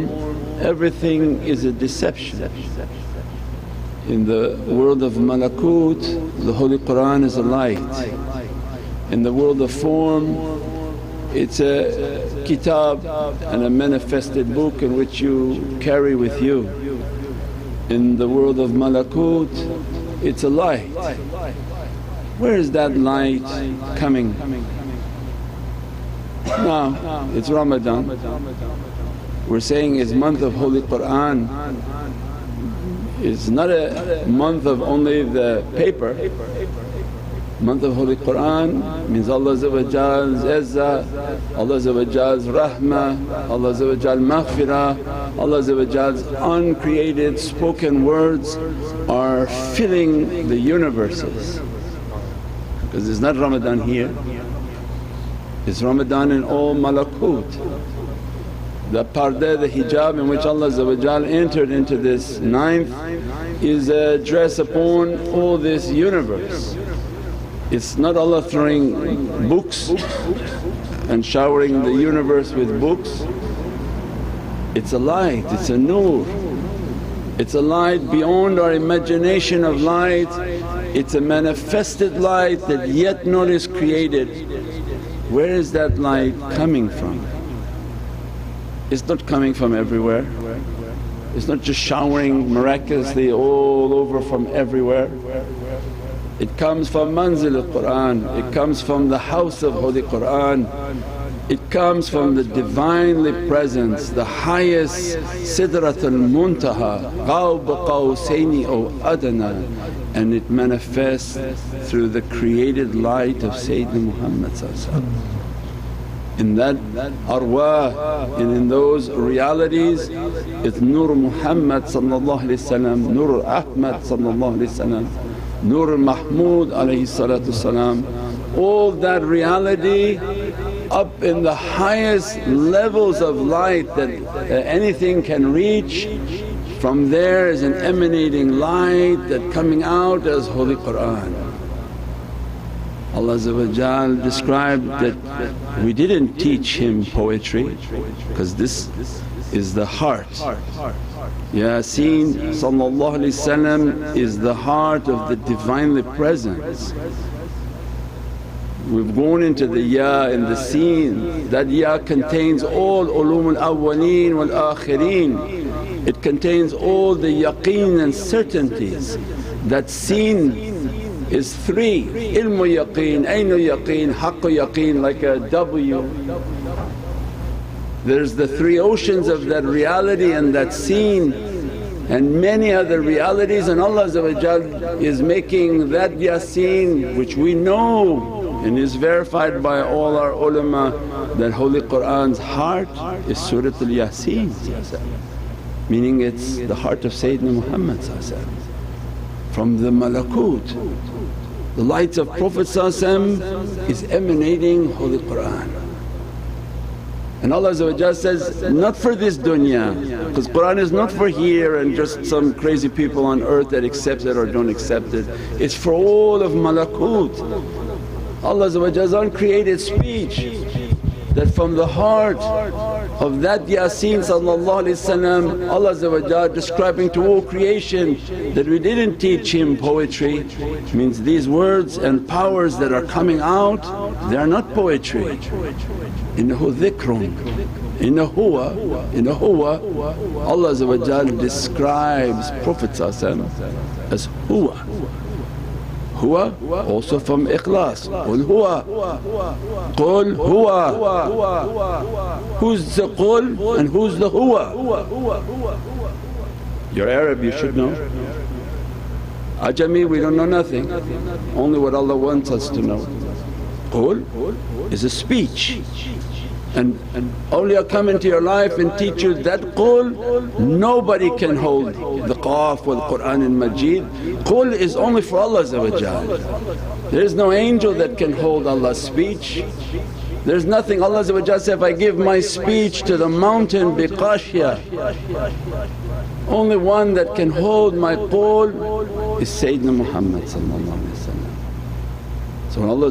form, everything is a deception. In the world of Malakut, the Holy Qur'an is a light. In the world of form, it's a kitab and a manifested book in which you carry with you. In the world of Malakut, it's a light. Where is that light coming? Now it's Ramadan, we're saying it's month of Holy Qur'an. It's not a month of only the paper. Month of Holy Qur'an means Allah's izzah, Allah's rahmah, Allah's maghfirah, Allah's uncreated spoken words are filling the universes. Because it's not Ramadan here, it's Ramadan in all Malakut. The parda, the hijab in which Allah entered into this ninth is a dress upon all this universe. It's not Allah throwing books and showering the universe with books. It's a light, it's a nur. It's a light beyond our imagination of light. It's a manifested light that yet not is created. Where is that light coming from? It's not coming from everywhere. It's not just showering miraculously all over from everywhere. It comes from manzil al-Qur'an, it comes from the house of Holy Qur'an, it comes from the Divinely Presence, the highest Sidratul Muntaha, Qawb Qawsaini aw adna, and it manifests through the created light of Sayyidina Muhammad. In that arwah and in those realities, it's Nur Muhammad, Nur Ahmad, Nur Mahmud all that reality up in the highest levels of light that anything can reach. From there is an emanating light that coming out as Holy Qur'an. Allah described that we didn't teach him poetry because this is the heart. Yasin is the heart of the Divinely Presence. We've gone into the Ya and the Seen. That Ya contains all ulum al-awwaleen wal-akhireen. It contains all the yaqeen and certainties. That Seen is three: ilmu yaqeen, aynu yaqeen, haqqu yaqeen, like a W. There's the three oceans of that reality and that Seen and many other realities, and Allah is making that Yasin which we know and is verified by all our ulama that Holy Qur'an's heart is Suratul Yasin, meaning it's the heart of Sayyidina Muhammad. From the Malakut, the lights of Prophet is emanating Holy Qur'an. And Allah says, not for this dunya, because Qur'an is not for here and just some crazy people on earth that accept it or don't accept it, it's for all of Malakut. Allah's uncreated speech that from the heart of that Yasin Allah describing to all creation that we didn't teach him poetry, means these words and powers that are coming out, they are not poetry. Innahu dhikrun, inna huwa, Allah describes Prophet as Huwa. Huwa also from Ikhlas, Qul Huwa, Qul Huwa. Who's the Qul and who's the Huwa? You're Arab, you should know. Ajami we don't know nothing, only what Allah wants us to know. Qul is a speech, and awliya come into your life and teach you that Qul. Nobody can hold the Qaf wal Qur'an al-Majid. Qul is only for Allah. There is no angel that can hold Allah's speech. There's nothing. Allah said, if I give my speech to the mountain biqashya, only one that can hold my Qul is Sayyidina Muhammad. So when Allah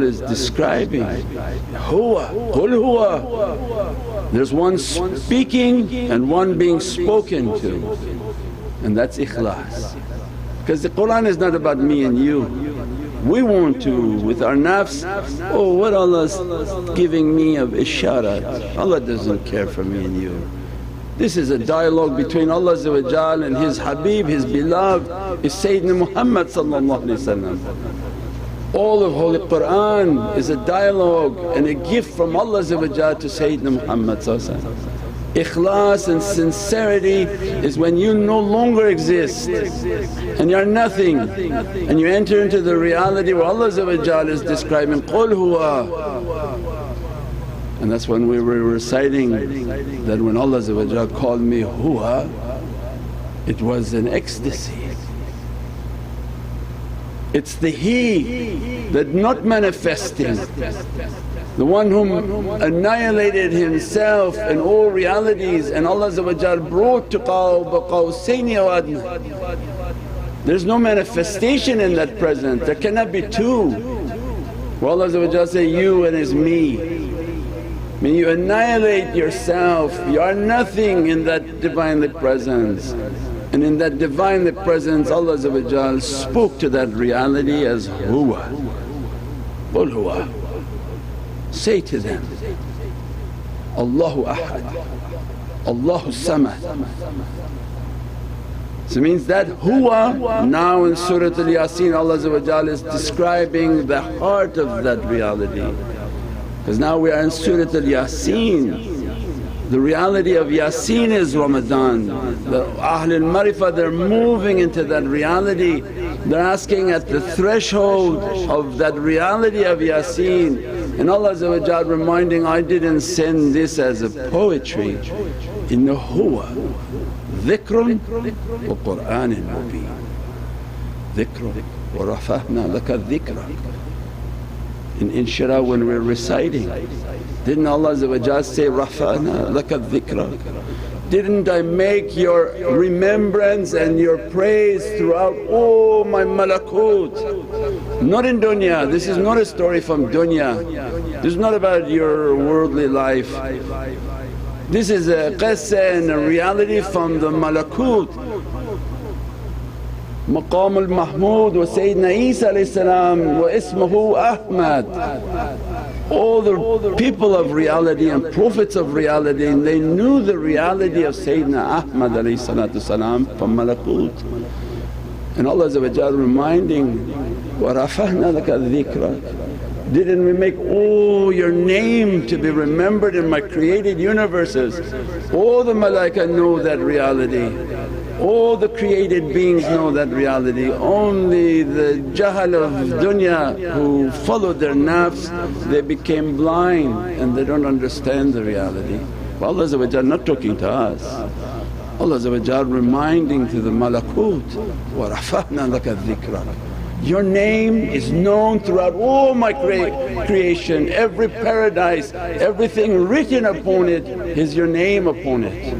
is describing Huwa, Qul Huwa, there's one speaking and one being spoken to, and that's Ikhlas. Because the Qur'an is not about me and you. We want to with our nafs, oh what Allah's giving me of isharat, Allah doesn't care for me and you. This is a dialogue between Allah and His Habib, His beloved is Sayyidina Muhammad. All of Holy Qur'an is a dialogue and a gift from Allah to Sayyidina Muhammad. Ikhlas and sincerity is when you no longer exist and you're nothing, and you enter into the reality where Allah is describing, Qul Huwa. And that's when we were reciting that when Allah called me Huwa, it was an ecstasy. It's the He that not manifesting, the one whom annihilated himself and all realities, and Allah brought to Qaab Qawsaini aw adna. There's no manifestation in that present, there cannot be two. Where Allah say, you and is me. When you annihilate yourself, you are nothing in that Divinely Presence. And in that Divinely Presence Allah spoke to that reality as Huwa. Qul Huwa. Say to them, Allahu Ahad, Allahu Samad. So it means that Huwa, now in Surah Al-Yasin Allah is describing the heart of that reality. Because now we are in Surah Al-Yasin. The reality of Yasin is Ramadan. The Ahlul Marifah, they're moving into that reality. They're asking at the threshold of that reality of Yasin. And Allah reminding, I didn't send this as a poetry. Inna huwa dhikrun wa Qur'anin mubin. Dhikrun wa rafa'na laka dhikrak. In Inshirah when we're reciting, didn't Allah say, Rafa'na laka dhikrak? Didn't I make your remembrance and your praise throughout all my malakut? Not in dunya, this is not a story from dunya, this is not about your worldly life. This is a qissa and a reality from the malakut. Maqam al-Mahmud wa Sayyidina Isa wa ismuhu Ahmad. All the people of reality and prophets of reality, and they knew the reality of Sayyidina Ahmad from Malakut. And Allah reminding, wa rafa'na laka dhikrak. Didn't we make all your name to be remembered in my created universes? All the malaika know that reality. All the created beings know that reality, only the jahal of dunya who followed their nafs, they became blind and they don't understand the reality. But Allah not talking to us, Allah reminding to the malakut, wa rafa'na laka dhikrak. Your name is known throughout all my creation, every paradise, everything written upon it is your name upon it.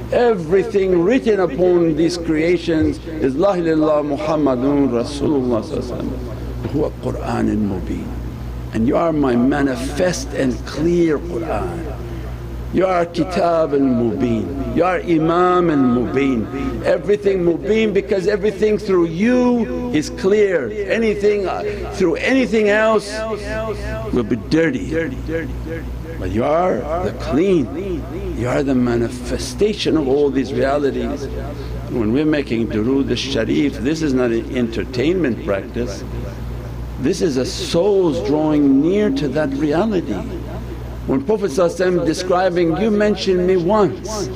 Everything written upon these creations is La ilaha illallah Muhammadun Rasulullah. Huwa Qur'anin mubin. And you are my manifest and clear Qur'an. You are Kitab al-Mubin, you are Imam al-Mubin. Everything Mubin because everything through you is clear. Anything through anything else will be dirty. But you are the clean, you are the manifestation of all these realities. When we're making Durood al-Sharif, this is not an entertainment practice, this is a soul's drawing near to that reality. When Prophet describing, you mentioned me once,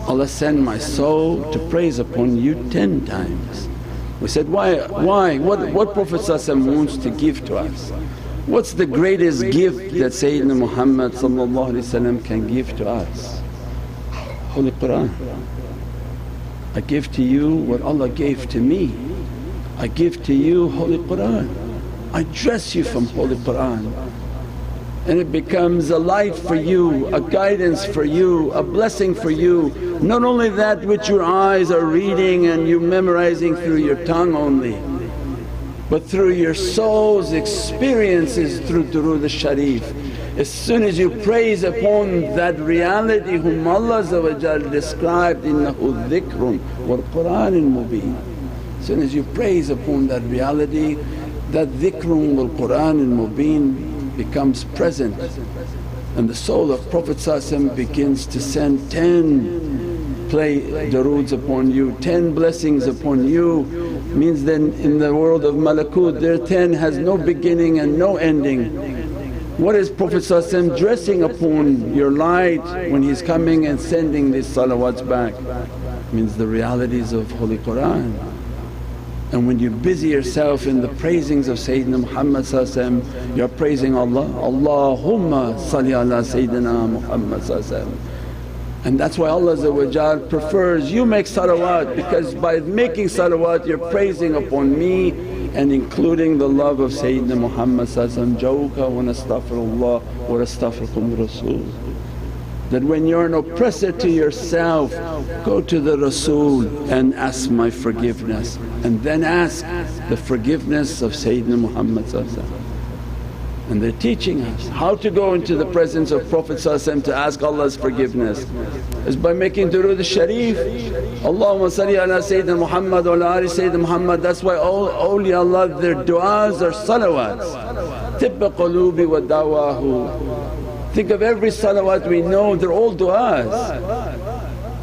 Allah send my soul to praise upon you 10 times. We said, why? What Prophet wants to give to us? What's the greatest gift that Sayyidina Muhammad can give to us? Holy Qur'an. I give to you what Allah gave to me. I give to you Holy Qur'an. I dress you from Holy Qur'an. And it becomes a light for you, a guidance for you, a blessing for you. Not only that which your eyes are reading and you memorizing through your tongue only, but through your soul's experiences through Durood al-Sharif. As soon as you praise upon that reality whom Allah described, innahu dhikrun wal Qur'anil mubeen. As soon as you praise upon that reality, that dhikrun wal Qur'anil mubeen becomes present, and the soul of Prophet begins to send 10 duroods upon you, 10 blessings upon you. Means then in the world of Malakut there 10 has no beginning and no ending. What is Prophet dressing upon your light when he's coming and sending these salawats back? Means the realities of Holy Qur'an. And when you busy yourself in the praisings of Sayyidina Muhammad, you're praising Allah, Allahumma salli ala Sayyidina Muhammad. And that's why Allah prefers you make salawat, because by making salawat you're praising upon me and including the love of Sayyidina Muhammad. Jawka wa nastaghfirullah wa nastaghfirukum Rasul. That when you're an oppressor to yourself, go to the Rasul and ask my forgiveness, and then ask the forgiveness of Sayyidina Muhammad. And they're teaching us how to go into the presence of Prophet to ask Allah's forgiveness is by making Durood al-Sharif. Allahumma salli ala Sayyidina Muhammad wa ala ali Sayyidina Muhammad. That's why all awliyaullah their du'as are salawats. Tibba qulubi wa dawahu. Think of every salawat we know, they're all du'as.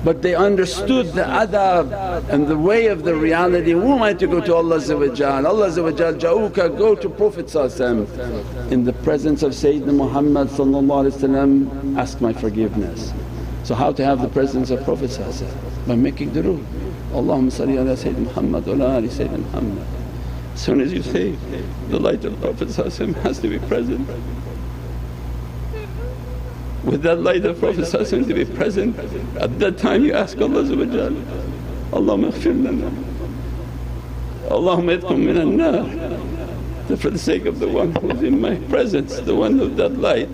But they understood the adab and the way of the reality. Who am I to go to Allah? Allah ja'uka, go to Prophet in the presence of Sayyidina Muhammad ask my forgiveness. So how to have the presence of Prophet? By making durood. Allahumma salli ala Sayyidina Muhammad wa ala ali Sayyidina Muhammad. As soon as you say, the light of Prophet has to be present. With that light of Prophet to be present, at that time you ask Allah, Allahumma ighfir lana, Allahumma idkhum minan nar. That for the sake of the one who's in my presence, the one of that light,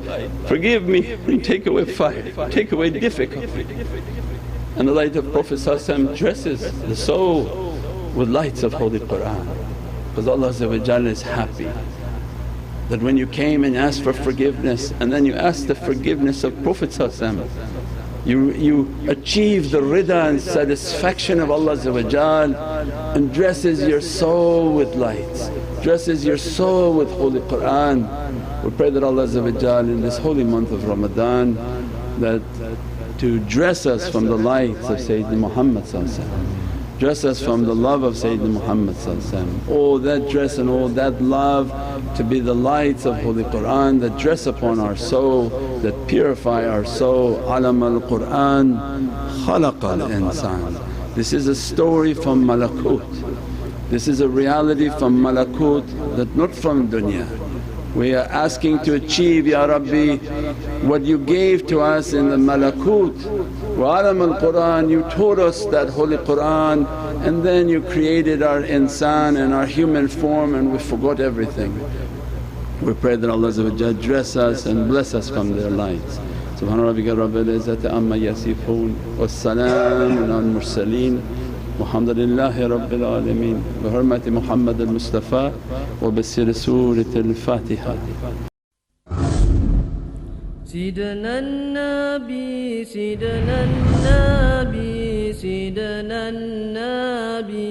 forgive me and take away fire, take away difficulty. And the light of Prophet dresses the soul with lights of Holy Qur'an, because Allah is happy that when you came and asked for forgiveness and then you asked the forgiveness of Prophet you achieve the rida and satisfaction of Allah and dresses your soul with lights, dresses your soul with Holy Qur'an. We pray that Allah in this holy month of Ramadan that to dress us from the lights of Sayyidina Muhammad, dress us from the love of Sayyidina Muhammad. All that dress and all that love to be the lights of Holy Qur'an that dress upon our soul, that purify our soul. Alam al-Qur'an khalaqal insan. This is a story from Malakut. This is a reality from Malakut, that not from dunya. We are asking to achieve, Ya Rabbi, what you gave to us in the Malakut. Wa alam al-Qur'an, you taught us that Holy Qur'an, and then you created our insan and our human form and we forgot everything. We pray that Allah dress us and bless us from their lights. Subhana rabbika rabbil izzati amma yasifoon wa salaamun ala al-mursaleen walhamdulillahi rabbil alameen bi hurmati Muhammadun Mustafa wa bi sirri Suratil Fatiha. Sayyidina Nabi, Sayyidina Nabi, Sayyidina Nabi,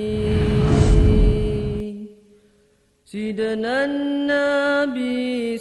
Sayyidina Nabi.